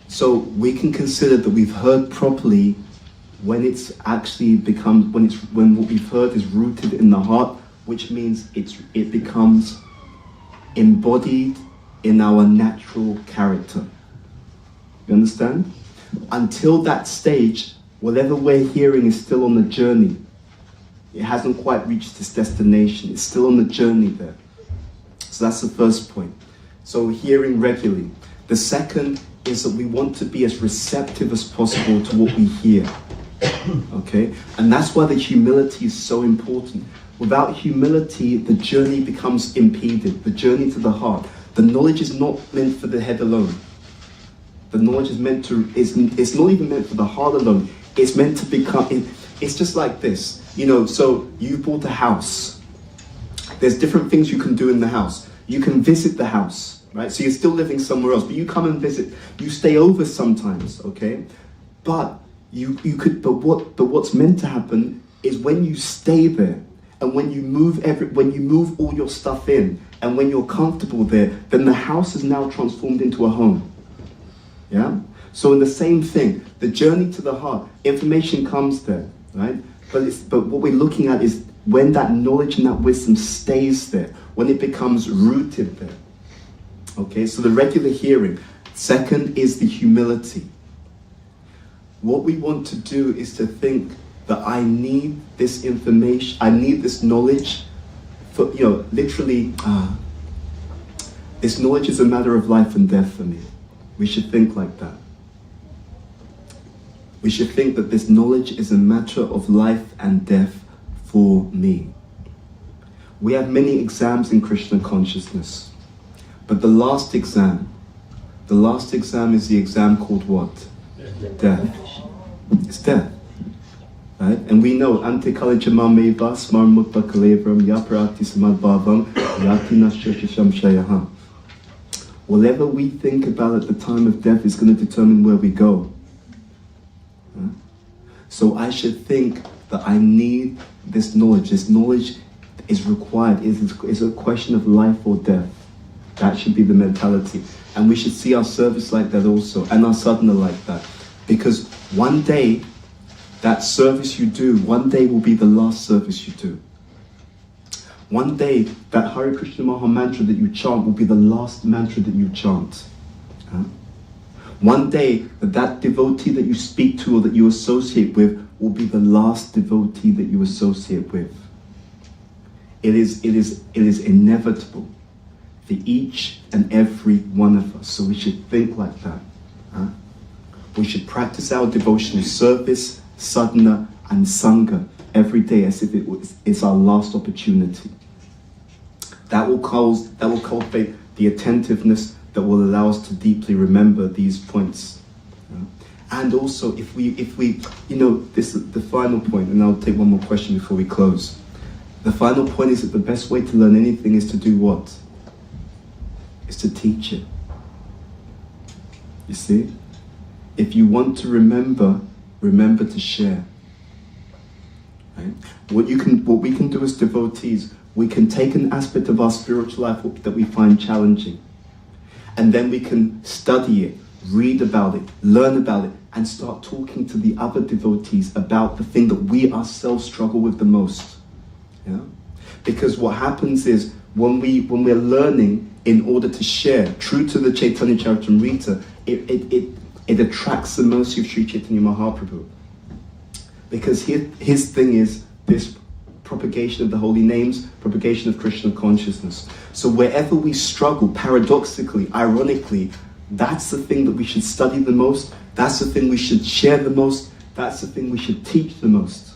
So we can consider that we've heard properly when it's actually becomes, when what we've heard is rooted in the heart, which means it becomes embodied in our natural character. You understand? Until that stage, whatever we're hearing is still on the journey. It hasn't quite reached its destination. It's still on the journey there. So that's the first point. So hearing regularly. The second is that we want to be as receptive as possible to what we hear. Okay? And that's why the humility is so important. Without humility, the journey becomes impeded. The journey to the heart. The knowledge is not meant for the head alone. The knowledge is meant to, it's not even meant for the heart alone. It's meant to become, it's just like this. You know, so you bought a house. There's different things you can do in the house. You can visit the house, right? So you're still living somewhere else, but you come and visit. You stay over sometimes, okay? But what's meant to happen is when you stay there and when you move all your stuff in and when you're comfortable there, then the house is now transformed into a home. Yeah? So in the same thing, the journey to the heart, information comes there, right? But what we're looking at is when that knowledge and that wisdom stays there, when it becomes rooted there. Okay, so the regular hearing. Second is the humility. What we want to do is to think that I need this information, I need this knowledge for, you know, literally, this knowledge is a matter of life and death for me. We should think like that. We should think that this knowledge is a matter of life and death for me. We have many exams in Krishna consciousness, but the last exam is the exam called what? Death. It's death. Right? And we know, ante kalichamameva smarmutta kalevram yaprati samadbhavam yatina shashamshayaha. Whatever we think about at the time of death is going to determine where we go. So I should think that I need this knowledge. This knowledge is required. It's a question of life or death. That should be the mentality. And we should see our service like that also, and our sadhana like that. Because one day, that service you do, one day will be the last service you do. One day, that Hare Krishna Maha Mantra that you chant will be the last mantra that you chant. One day, that devotee that you speak to or that you associate with will be the last devotee that you associate with. It is inevitable for each and every one of us. So we should think like that. We should practice our devotional service, sadhana, and sangha every day as if it's our last opportunity. That will cultivate the attentiveness that will allow us to deeply remember these points. And also, if we, you know, this is the final point, and I'll take one more question before we close. The final point is that the best way to learn anything is to do what? Is to teach it. You see? If you want to remember to share. Right? What we can do as devotees, we can take an aspect of our spiritual life that we find challenging, and then we can study it, read about it, learn about it, and start talking to the other devotees about the thing that we ourselves struggle with the most. Yeah? Because what happens is when we're learning in order to share, true to the Chaitanya Charitamrita, it attracts the mercy of Sri Chaitanya Mahaprabhu. Because his thing is this propagation of the holy names, propagation of Krishna consciousness. So wherever we struggle, paradoxically, ironically, that's the thing that we should study the most, that's the thing we should share the most, that's the thing we should teach the most.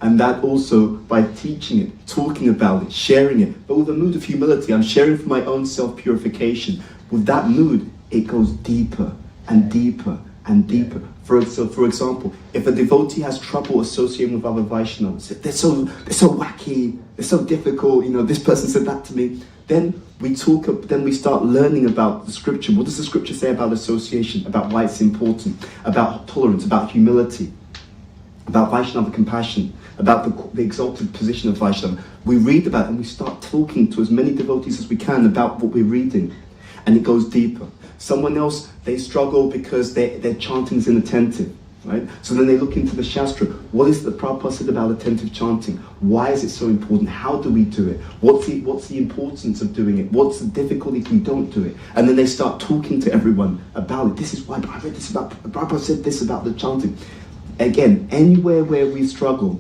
And that also, by teaching it, talking about it, sharing it, but with a mood of humility, I'm sharing for my own self-purification. With that mood, it goes deeper and deeper and deeper. For example, if a devotee has trouble associating with other Vaishnavas, they're so wacky, they're so difficult, this person said that to me, then we start learning about the scripture. What does the scripture say about association, about why it's important, about tolerance, about humility, about Vaishnava compassion, about the exalted position of Vaishnava? We read about it and we start talking to as many devotees as we can about what we're reading, and it goes deeper. Someone else, they struggle because their chanting is inattentive, right? So then they look into the Shastra. What is the Prabhupada said about attentive chanting? Why is it so important? How do we do it? What's the importance of doing it? What's the difficulty if we don't do it? And then they start talking to everyone about it. This is why I read this about, Prabhupada said this about the chanting. Again, anywhere where we struggle,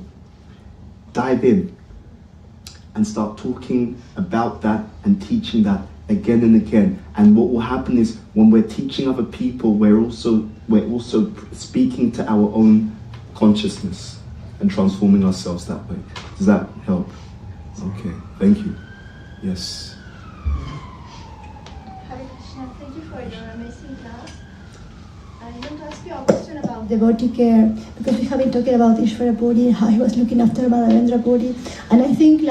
dive in and start talking about that and teaching that again and again. And what will happen is when we're teaching other people, we're also speaking to our own consciousness and transforming ourselves that way. Does that help? Okay, thank you. Yes. Hare Krishna, thank you for your amazing class. I want to ask you a question about devotee care, because we have been talking about Ishvara Puri, how he was looking after Madhavendra Puri, and I think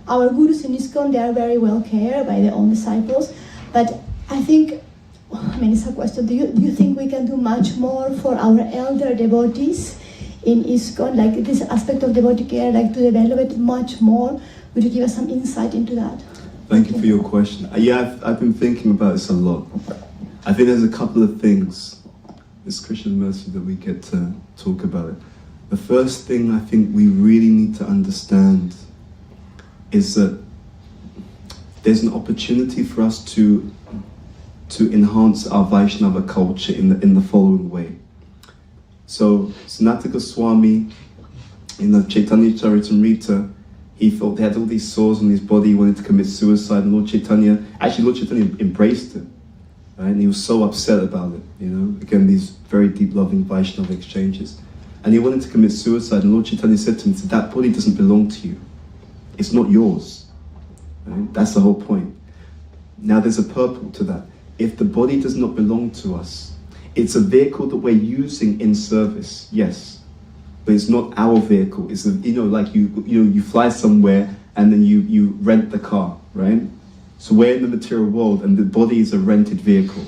our gurus in ISKCON, they are very well cared by their own disciples, but I think, it's a question, do you think we can do much more for our elder devotees in ISKCON, this aspect of devotee care, to develop it much more? Would you give us some insight into that? Thank you for your question. Yeah, I've been thinking about this a lot. I think there's a couple of things, it's Krishna's mercy that we get to talk about it. The first thing I think we really need to understand is that there's an opportunity for us to enhance our Vaishnava culture in the following way. So Sanatana Goswami, in the Chaitanya Charitamrita, he felt he had all these sores on his body, he wanted to commit suicide, and Lord Chaitanya embraced him, right? And he was so upset about it, again, these very deep loving Vaishnava exchanges. And he wanted to commit suicide, and Lord Chaitanya said to him, that body doesn't belong to you. It's not yours. Right? That's the whole point. Now there's a purport to that. If the body does not belong to us, it's a vehicle that we're using in service, yes, but it's not our vehicle. It's you fly somewhere and then you rent the car, right? So we're in the material world and the body is a rented vehicle.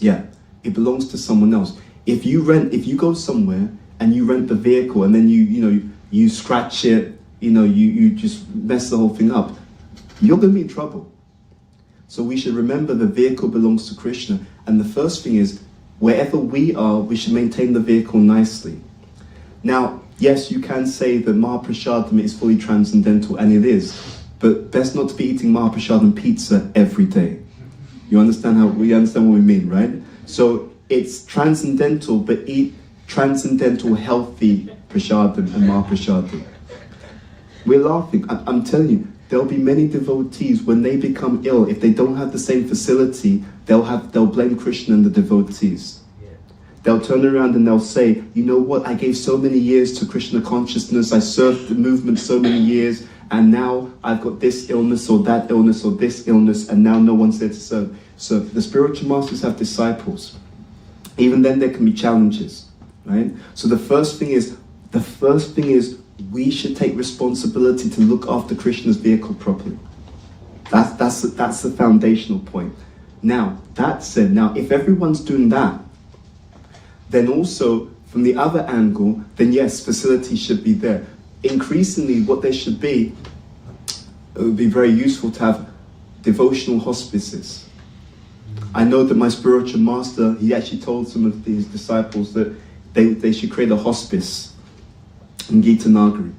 Yeah, it belongs to someone else. If you go somewhere and you rent the vehicle and then you scratch it, you just mess the whole thing up, you're going to be in trouble. So we should remember the vehicle belongs to Krishna. And the first thing is, wherever we are, we should maintain the vehicle nicely. Now, yes, you can say that Mahaprasadam is fully transcendental, and it is. But best not to be eating Mahaprasadam pizza every day. You understand what we mean, right? So it's transcendental, but eat transcendental, healthy prasadam and Mahaprasadam. We're laughing. I'm telling you, there'll be many devotees when they become ill, if they don't have the same facility, they'll blame Krishna and the devotees. They'll turn around and they'll say, you know what, I gave so many years to Krishna consciousness, I served the movement so many years, and now I've got this illness or that illness or this illness, and now no one's there to serve. So the spiritual masters have disciples. Even then there can be challenges, right? So the first thing is we should take responsibility to look after Krishna's vehicle properly. That's the foundational point. Now, that said, if everyone's doing that, then also from the other angle, then yes, facilities should be there. Increasingly, what there should be, it would be very useful to have devotional hospices. I know that my spiritual master, he actually told some of his disciples that they should create a hospice in Gita Nagari,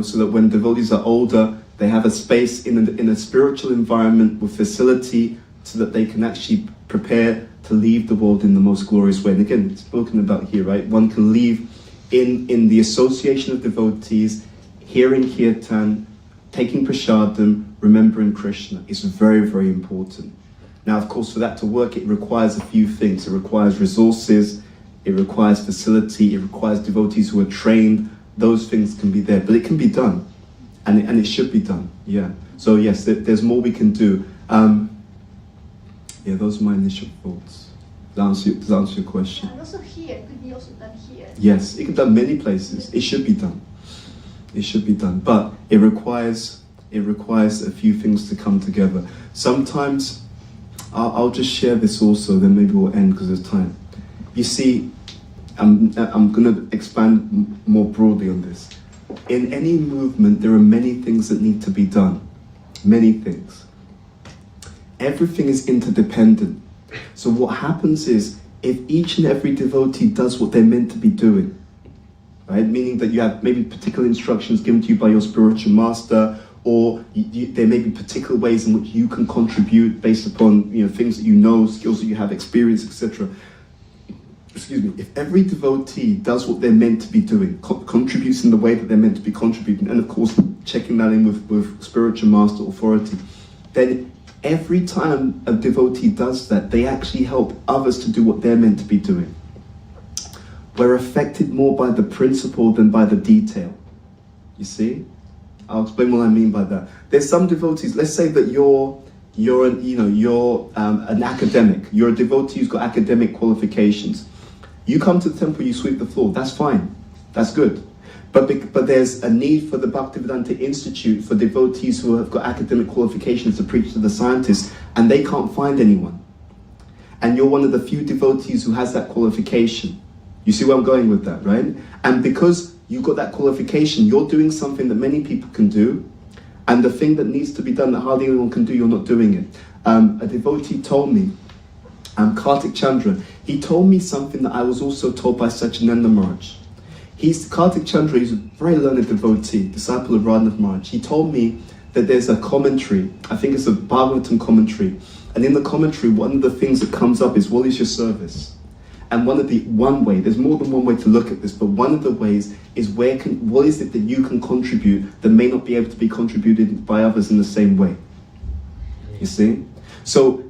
so that when devotees are older, they have a space in a spiritual environment with facility so that they can actually prepare to leave the world in the most glorious way. And again, it's spoken about here, right? One can leave in the association of devotees, hearing kirtan, taking prasadam, remembering Krishna. It's very, very important. Now, of course, for that to work, it requires a few things. It requires resources, it requires facility, it requires devotees who are trained. Those things can be there, but it can be done, and it should be done. Yeah. So yes, there's more we can do. Yeah, those are my initial thoughts. Does that answer your question? And also here, it could be also done here. Yes, it can be done many places. It should be done. It should be done, but it requires a few things to come together. Sometimes, I'll just share this also, then maybe we'll end because there's time. You see, I'm going to expand more broadly on this. In any movement, there are many things that need to be done. Many things. Everything is interdependent. So what happens is, if each and every devotee does what they're meant to be doing, right? Meaning that you have maybe particular instructions given to you by your spiritual master, or there may be particular ways in which you can contribute based upon things that you know, skills that you have, experience, etc. Excuse me. If every devotee does what they're meant to be doing, contributes in the way that they're meant to be contributing, and of course checking that in with spiritual master authority, then every time a devotee does that, they actually help others to do what they're meant to be doing. We're affected more by the principle than by the detail. You see? I'll explain what I mean by that. There's some devotees, let's say that you're an academic. You're a devotee who's got academic qualifications. You come to the temple, you sweep the floor. That's fine. That's good. But there's a need for the Bhaktivedanta Institute for devotees who have got academic qualifications to preach to the scientists, and they can't find anyone. And you're one of the few devotees who has that qualification. You see where I'm going with that, right? And because you've got that qualification, you're doing something that many people can do, and the thing that needs to be done that hardly anyone can do, you're not doing it. A devotee told me, Kartik Chandra, he told me something that I was also told by Sachinanda Maharaj. Kartik Chandra is a very learned devotee, disciple of Radhanath Maharaj. He told me that there's a commentary, I think it's a Bhagavatam commentary, and in the commentary, one of the things that comes up is, what is your service? And one way, there's more than one way to look at this, but one of the ways is what is it that you can contribute that may not be able to be contributed by others in the same way? You see? So,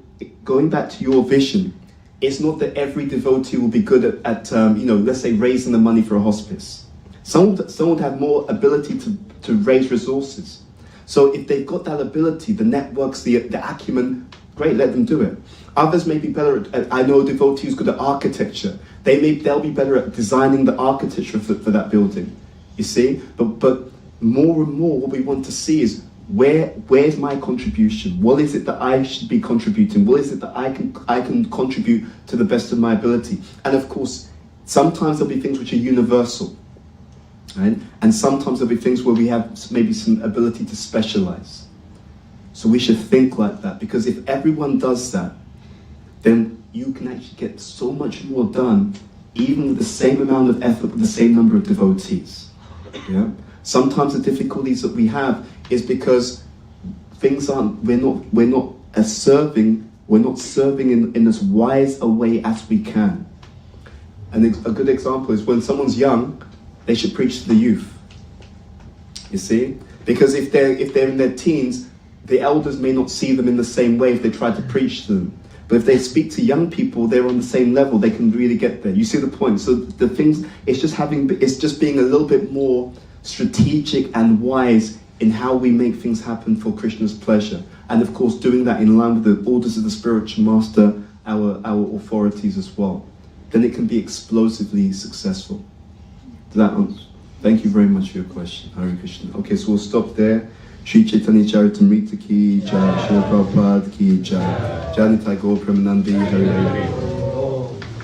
going back to your vision, it's not that every devotee will be good at let's say raising the money for a hospice. Some would have more ability to raise resources. So if they've got that ability, the networks, the acumen, great, let them do it. Others may be better at, I know a devotee who's good at architecture. They'll be better at designing the architecture for that building. You see? But more and more what we want to see is, where's my contribution? What is it that I should be contributing? What is it that I can contribute to the best of my ability? And of course, sometimes there'll be things which are universal, right? And sometimes there'll be things where we have maybe some ability to specialize. So we should think like that, because if everyone does that, then you can actually get so much more done, even with the same amount of effort, with the same number of devotees. Yeah. Sometimes the difficulties that we have is because we're not serving in as wise a way as we can. And a good example is when someone's young, they should preach to the youth. You see? Because if they're in their teens, the elders may not see them in the same way if they try to preach to them. But if they speak to young people, they're on the same level, they can really get there. You see the point? So the things, it's just being a little bit more strategic and wise in how we make things happen for Krishna's pleasure. And of course, doing that in line with the orders of the spiritual master, our authorities as well. Then it can be explosively successful. Thank you very much for your question, Hare Krishna. Okay, so we'll stop there. Shri Chaitanya Charitamrita ki jai, Srila Prabhupada ki jai, Jai Nitai Gaur Premanandi, Hare Hare.